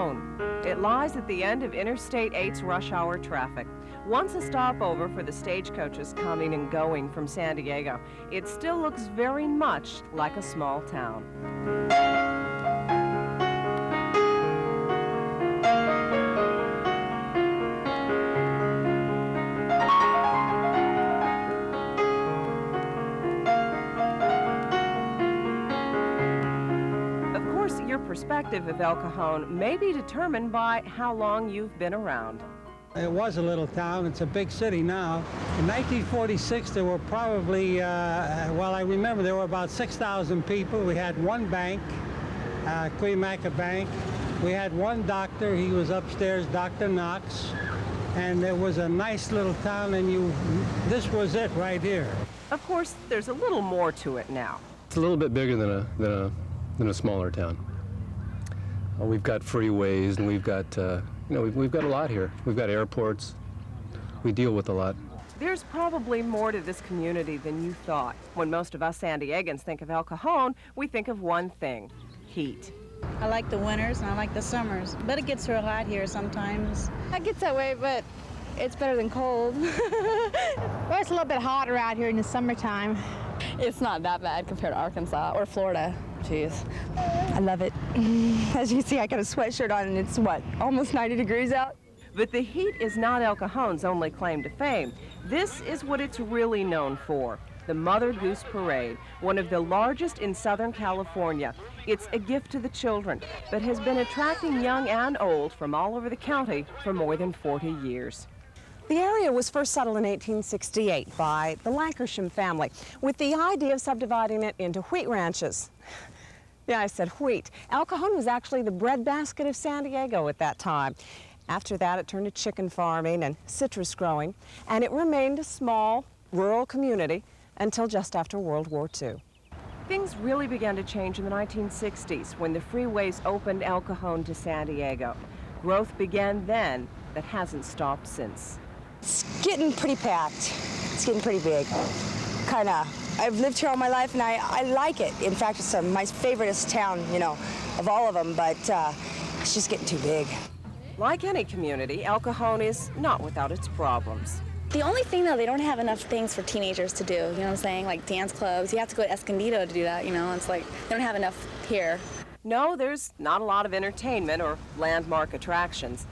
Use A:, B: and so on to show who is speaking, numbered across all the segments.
A: Cajon. It lies at the end of Interstate 8's rush hour traffic. Once a stopover for the stagecoaches coming and going from San Diego, it still looks very much like a small town. Your perspective of El Cajon may be determined by how long you've been around.
B: It was a little town. It's a big city now. In 1946, there were probably, I remember there were about 6,000 people. We had one bank, Cuyamaca Bank. We had one doctor. He was upstairs, Dr. Knox. And it was a nice little town, and this was it right here.
A: Of course, there's a little more to it now.
C: It's a little bit bigger than a smaller town. We've got freeways, and we've got, we've got a lot here. We've got airports. We deal with a lot.
A: There's probably more to this community than you thought. When most of us San Diegans think of El Cajon, we think of one thing: heat.
D: I like the winters and I like the summers, but it gets real hot here sometimes.
E: It gets that way, but it's better than cold. Well, it's a little bit hotter out here in the summertime.
F: It's not that bad compared to Arkansas or Florida. Jeez.
G: I love it. As you can see, I got a sweatshirt on and it's, almost 90 degrees out?
A: But the heat is not El Cajon's only claim to fame. This is what it's really known for: the Mother Goose Parade, one of the largest in Southern California. It's a gift to the children, but has been attracting young and old from all over the county for more than 40 years.
H: The area was first settled in 1868 by the Lancashire family with the idea of subdividing it into wheat ranches. Yeah, I said wheat. El Cajon was actually the breadbasket of San Diego at that time. After that, it turned to chicken farming and citrus growing, and it remained a small, rural community until just after World War II. Things really began to change in the 1960s when the freeways opened El Cajon to San Diego. Growth began then, but hasn't stopped since.
G: It's getting pretty packed. It's getting pretty big. I've lived here all my life and I like it. In fact, it's my favoriteest town, of all of them, but it's just getting too big.
A: Like any community, El Cajon is not without its problems.
F: The only thing, though, they don't have enough things for teenagers to do, you know what I'm saying? Like dance clubs. You have to go to Escondido to do that, It's like they don't have enough here.
A: No, there's not a lot of entertainment or landmark attractions.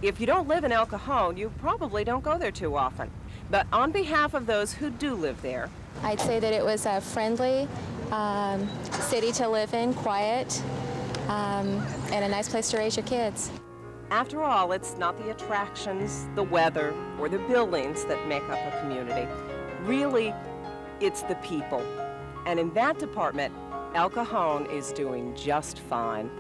A: If you don't live in El Cajon, you probably don't go there too often. But on behalf of those who do live there,
I: I'd say that it was a friendly city to live in, quiet, and a nice place to raise your kids.
A: After all, it's not the attractions, the weather, or the buildings that make up a community. Really, it's the people. And in that department, El Cajon is doing just fine.